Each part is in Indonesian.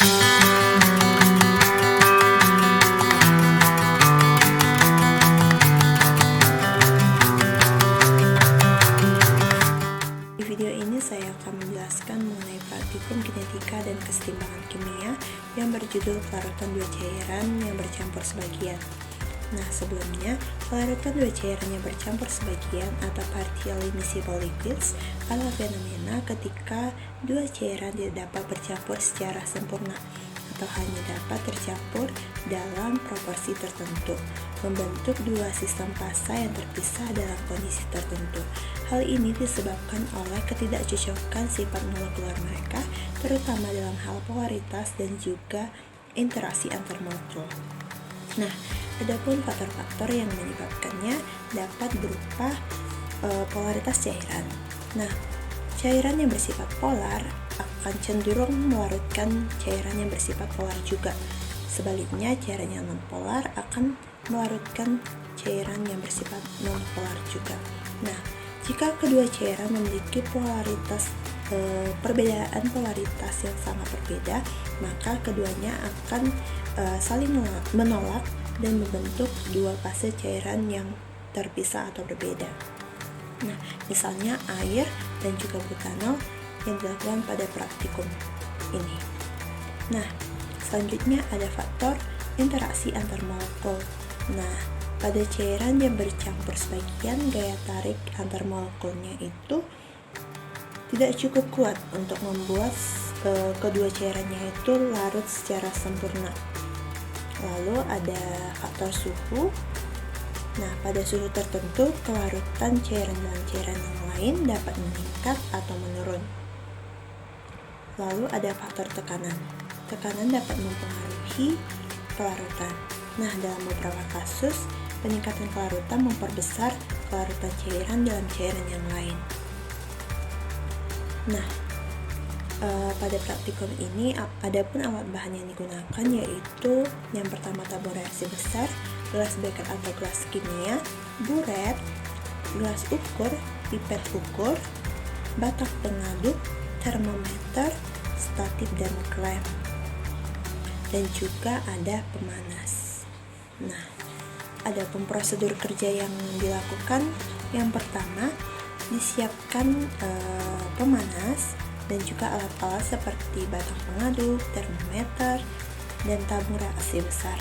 Di video ini saya akan menjelaskan mengenai praktikum kinetika dan kesetimbangan kimia yang berjudul pelarutan dua cairan yang bercampur sebagian. Nah, sebelumnya, pelarutan dua cairan yang bercampur sebagian atau partially miscible liquids adalah fenomena ketika dua cairan tidak dapat bercampur secara sempurna atau hanya dapat tercampur dalam proporsi tertentu, membentuk dua sistem fasa yang terpisah dalam kondisi tertentu. Hal ini disebabkan oleh ketidakcocokan sifat molekular mereka, terutama dalam hal polaritas dan juga interaksi antar molekul. Nah, adapun faktor-faktor yang menyebabkannya dapat berupa polaritas cairan. Nah, cairan yang bersifat polar akan cenderung melarutkan cairan yang bersifat polar juga. Sebaliknya, cairan yang non-polar akan melarutkan cairan yang bersifat non-polar juga. Nah, jika kedua cairan memiliki perbedaan polaritas yang sangat berbeda, maka keduanya akan saling menolak dan membentuk dua fase cairan yang terpisah atau berbeda. Nah, misalnya air dan juga butanol yang dilakukan pada praktikum ini. Nah, selanjutnya ada faktor interaksi antar molekul. Nah, pada cairan yang bercampur sebagian, gaya tarik antar molekulnya itu tidak cukup kuat untuk membuat kedua cairannya itu larut secara sempurna. Lalu ada faktor suhu. Nah, pada suhu tertentu, kelarutan cairan dalam cairan yang lain dapat meningkat atau menurun. Lalu ada faktor tekanan. Tekanan dapat mempengaruhi kelarutan. Nah, dalam beberapa kasus, peningkatan kelarutan memperbesar kelarutan cairan dalam cairan yang lain. Nah, pada praktikum ini ada pun alat bahan yang digunakan, yaitu yang pertama tabung reaksi besar, gelas beker atau gelas kimia, buret, gelas ukur, pipet ukur, batak pengaduk, termometer, statif dan klem, dan juga ada pemanas. Nah, ada pun prosedur kerja yang dilakukan. Yang pertama, disiapkan pemanas dan juga alat-alat seperti batang pengaduk, termometer, dan tabung reaksi besar.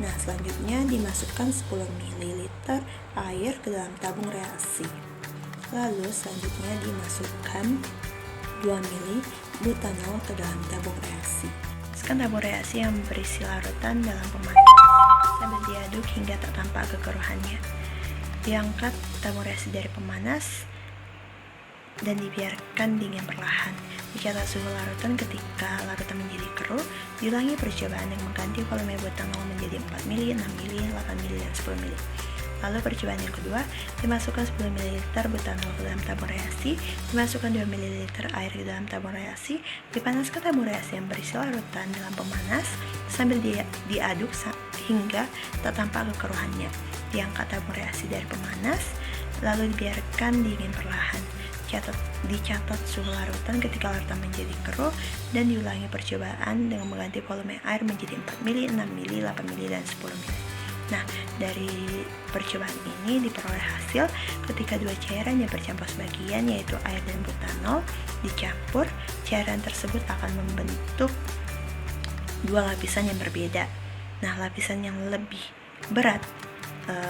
Nah, selanjutnya dimasukkan 10 ml air ke dalam tabung reaksi. Lalu selanjutnya dimasukkan 2 ml butanol ke dalam tabung reaksi. Masukkan tabung reaksi yang berisi larutan dalam pemanas sambil diaduk hingga tak tampak kekeruhannya. Diangkat tabung reaksi dari pemanas dan dibiarkan dingin perlahan. Dicatat suhu larutan ketika larutan menjadi keruh. Diulangi percobaan dengan mengganti volume butanol menjadi 4 ml, 6 ml, 8 ml, dan 10 ml. Lalu percobaan yang kedua, dimasukkan 10 ml butanol ke dalam tabung reaksi, dimasukkan 2 ml air ke dalam tabung reaksi, dipanaskan tabung reaksi yang berisi larutan dalam pemanas sambil diaduk hingga tak tampak kekeruhannya. Diangkat tabung reaksi dari pemanas, lalu dibiarkan dingin perlahan. Dicatat suhu larutan ketika larutan menjadi keruh dan diulangi percobaan dengan mengganti volume air menjadi 4 ml, 6 ml, 8 ml, dan 10 ml. Nah, dari percobaan ini diperoleh hasil ketika dua cairan yang bercampur sebagian, yaitu air dan butanol, dicampur, cairan tersebut akan membentuk dua lapisan yang berbeda. Nah, lapisan yang lebih berat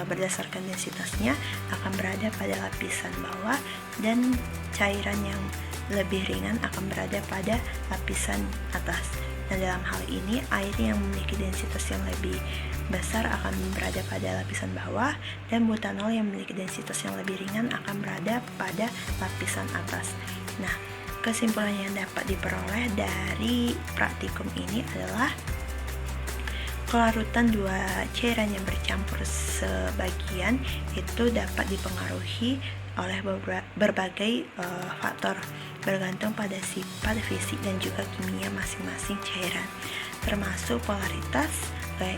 berdasarkan densitasnya akan berada pada lapisan bawah, dan cairan yang lebih ringan akan berada pada lapisan atas. Nah, dalam hal ini air yang memiliki densitas yang lebih besar akan berada pada lapisan bawah, dan butanol yang memiliki densitas yang lebih ringan akan berada pada lapisan atas. Nah, kesimpulan yang dapat diperoleh dari praktikum ini adalah kelarutan dua cairan yang bercampur sebagian itu dapat dipengaruhi oleh berbagai faktor bergantung pada sifat fisik dan juga kimia masing-masing cairan, termasuk polaritas, gaya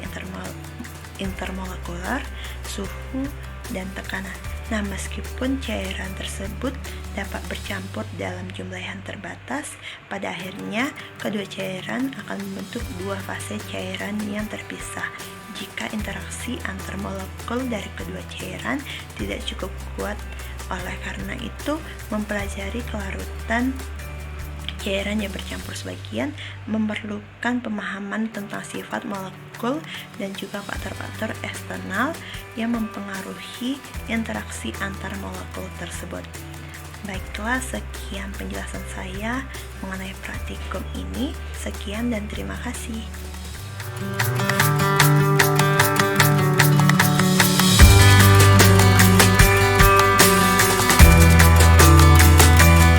intermolekular, suhu, dan tekanan. Nah, meskipun cairan tersebut dapat bercampur dalam jumlah yang terbatas, pada akhirnya kedua cairan akan membentuk dua fase cairan yang terpisah. Jika interaksi antar molekul dari kedua cairan tidak cukup kuat, oleh karena itu mempelajari kelarutan cairan yang bercampur sebagian memerlukan pemahaman tentang sifat molekul dan juga faktor-faktor eksternal yang mempengaruhi interaksi antar molekul tersebut. Baiklah, sekian penjelasan saya mengenai praktikum ini. Sekian dan terima kasih.